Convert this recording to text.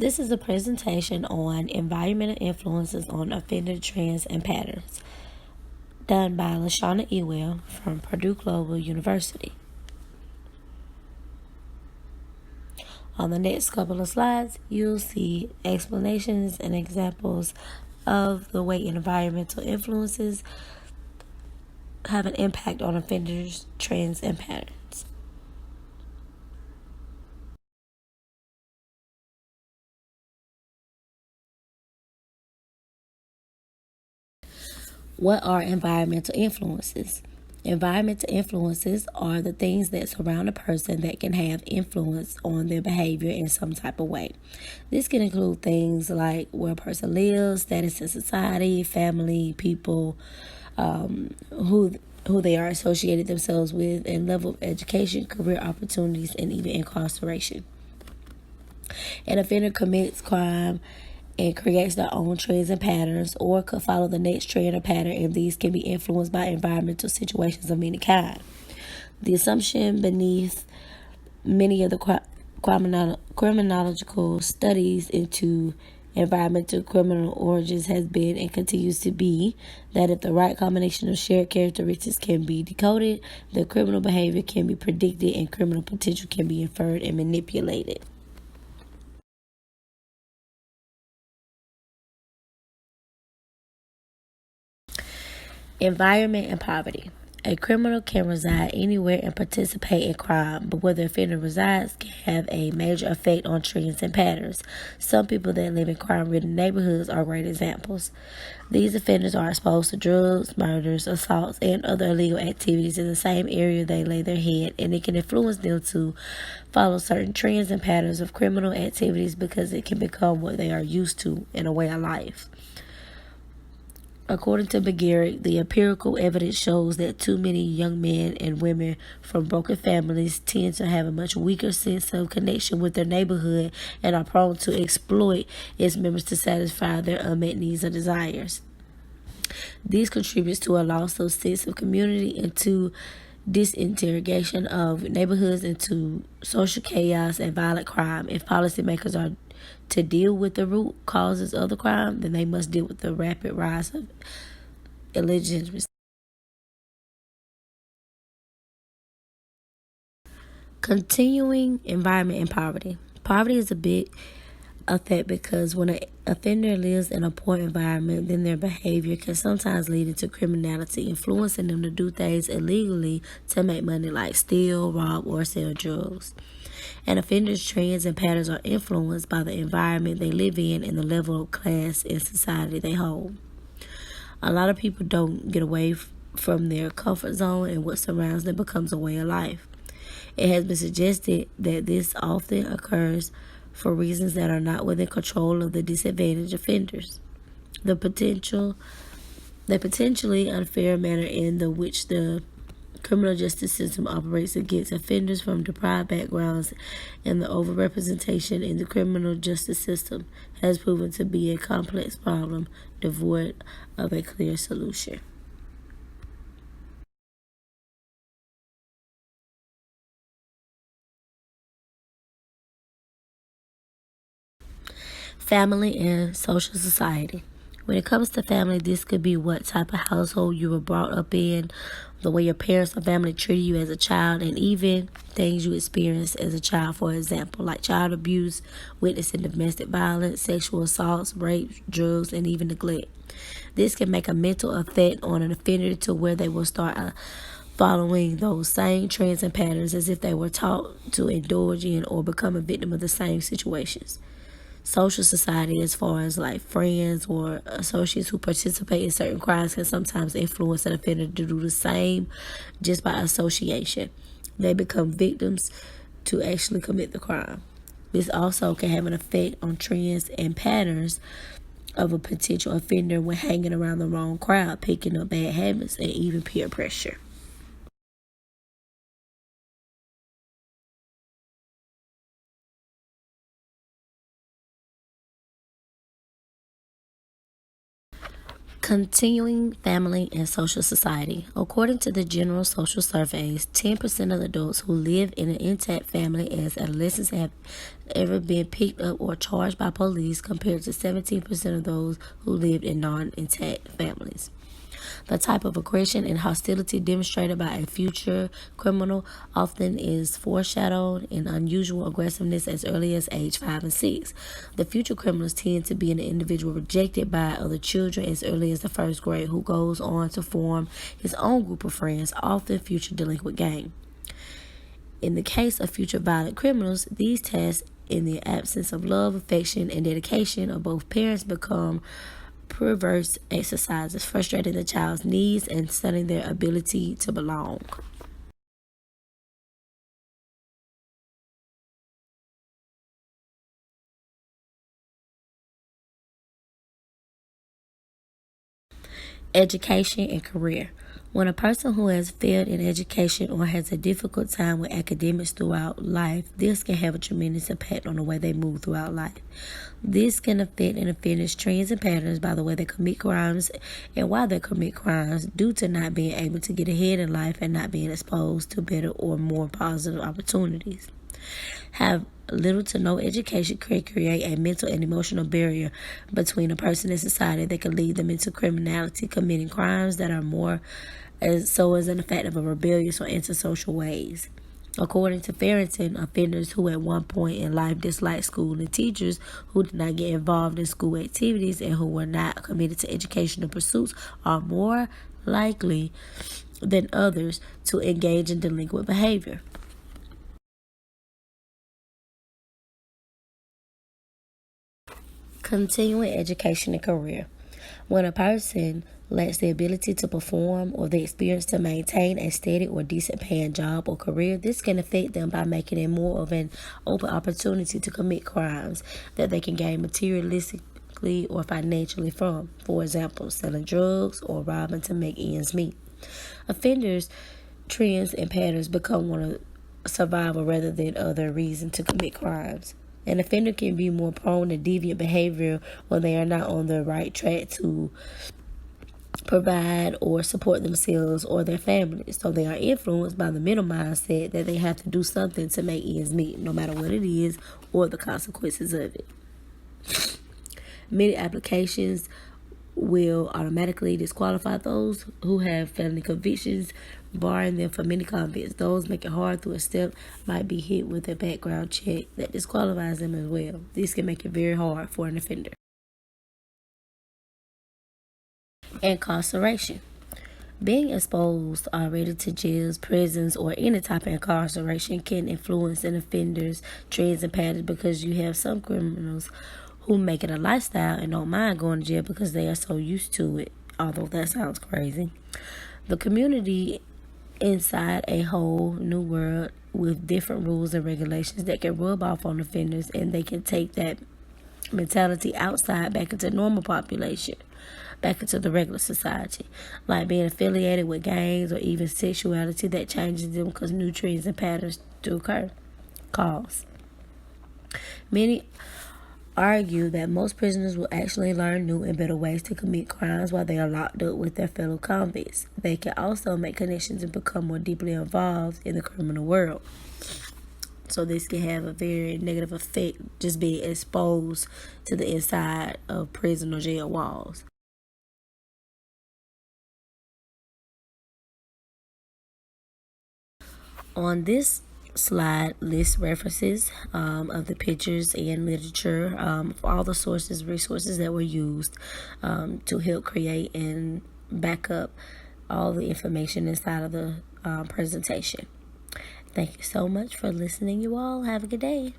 This is a presentation on environmental influences on offender trends and patterns, done by LEwell from Purdue Global University. On the next couple of slides, you'll see explanations and examples of the way environmental influences have an impact on offenders' trends and patterns. What are environmental influences? Environmental influences are the things that surround a person that can have influence on their behavior in some type of way. This can include things like where a person lives, status in society, family, people, who they are associated themselves with, and level of education, career opportunities, and even incarceration. An offender commits crime and creates their own trends and patterns, or could follow the next trend or pattern, and these can be influenced by environmental situations of any kind. The assumption beneath many of the criminological studies into environmental criminal origins has been and continues to be that if the right combination of shared characteristics can be decoded, the criminal behavior can be predicted and criminal potential can be inferred and manipulated. Environment and poverty. A criminal can reside anywhere and participate in crime, but where the offender resides can have a major effect on trends and patterns. Some people that live in crime-ridden neighborhoods are great examples. These offenders are exposed to drugs, murders, assaults, and other illegal activities in the same area they lay their head, and it can influence them to follow certain trends and patterns of criminal activities because it can become what they are used to in a way of life. According to McGarrett, the empirical evidence shows that too many young men and women from broken families tend to have a much weaker sense of connection with their neighborhood and are prone to exploit its members to satisfy their unmet needs or desires. This contributes to a loss of sense of community and to disintegration of neighborhoods into social chaos and violent crime. If policymakers are to deal with the root causes of the crime, then they must deal with the rapid rise of illegitimacy. Continuing environment and poverty. Poverty is a big effect because when an offender lives in a poor environment, then their behavior can sometimes lead into criminality, influencing them to do things illegally to make money, like steal, rob, or sell drugs. An offender's trends and patterns are influenced by the environment they live in and the level of class in society they hold. A lot of people don't get away from their comfort zone, and what surrounds them becomes a way of life. It has been suggested that this often occurs for reasons that are not within control of the disadvantaged offenders. The potentially unfair manner in which the criminal justice system operates against offenders from deprived backgrounds and the overrepresentation in the criminal justice system has proven to be a complex problem devoid of a clear solution. Family and social society. When it comes to family, this could be what type of household you were brought up in, the way your parents or family treated you as a child, and even things you experienced as a child, for example, like child abuse, witnessing domestic violence, sexual assaults, rape, drugs, and even neglect. This can make a mental effect on an offender to where they will start following those same trends and patterns as if they were taught to indulge in or become a victim of the same situations. Social society, as far as like friends or associates who participate in certain crimes, can sometimes influence an offender to do the same just by association. They become victims to actually commit the crime. This also can have an effect on trends and patterns of a potential offender when hanging around the wrong crowd, picking up bad habits, and even peer pressure. Continuing family and social society. According to the General Social Surveys, 10% of adults who live in an intact family as adolescents have ever been picked up or charged by police, compared to 17% of those who lived in non-intact families. The type of aggression and hostility demonstrated by a future criminal often is foreshadowed in unusual aggressiveness as early as age 5 and 6. The future criminals tend to be an individual rejected by other children as early as the first grade, who goes on to form his own group of friends, often future delinquent gang. In the case of future violent criminals, these tests, in the absence of love, affection, and dedication of both parents, become perverse exercises, frustrating the child's needs and stunning their ability to belong. Education and career. When a person who has failed in education or has a difficult time with academics throughout life, this can have a tremendous impact on the way they move throughout life. This can affect an offender's trends and patterns by the way they commit crimes and why they commit crimes, due to not being able to get ahead in life and not being exposed to better or more positive opportunities. Have little to no education can create a mental and emotional barrier between a person and society that can lead them into criminality, committing crimes that are more as an effect of a rebellious or antisocial ways. According to Farrington, offenders who at one point in life disliked school and teachers, who did not get involved in school activities, and who were not committed to educational pursuits are more likely than others to engage in delinquent behavior. Continuing education and career. When a person lacks the ability to perform or the experience to maintain a steady or decent paying job or career, this can affect them by making it more of an open opportunity to commit crimes that they can gain materialistically or financially from. For example, selling drugs or robbing to make ends meet. Offenders' trends and patterns become one of survival rather than other reason to commit crimes. An offender can be more prone to deviant behavior when they are not on the right track to provide or support themselves or their families. So they are influenced by the mental mindset that they have to do something to make ends meet, no matter what it is or the consequences of it. Many applications will automatically disqualify those who have felony convictions, barring them from many convicts. Those making hard through a step might be hit with a background check that disqualifies them as well. This can make it very hard for an offender. Incarceration. Being exposed already to jails, prisons, or any type of incarceration can influence an offender's trends and patterns, because you have some criminals who make it a lifestyle and don't mind going to jail because they are so used to it, although that sounds crazy. The community inside a whole new world with different rules and regulations that can rub off on offenders, and they can take that mentality outside back into normal population, back into the regular society, like being affiliated with gangs or even sexuality that changes them because new trends and patterns do occur. Cause. Many argue that most prisoners will actually learn new and better ways to commit crimes while they are locked up with their fellow convicts. They can also make connections and become more deeply involved in the criminal world. So this can have a very negative effect, just being exposed to the inside of prison or jail walls. On this slide list references of the pictures and literature, all the resources that were used to help create and back up all the information inside of the presentation. Thank you so much for listening, you all. Have a good day.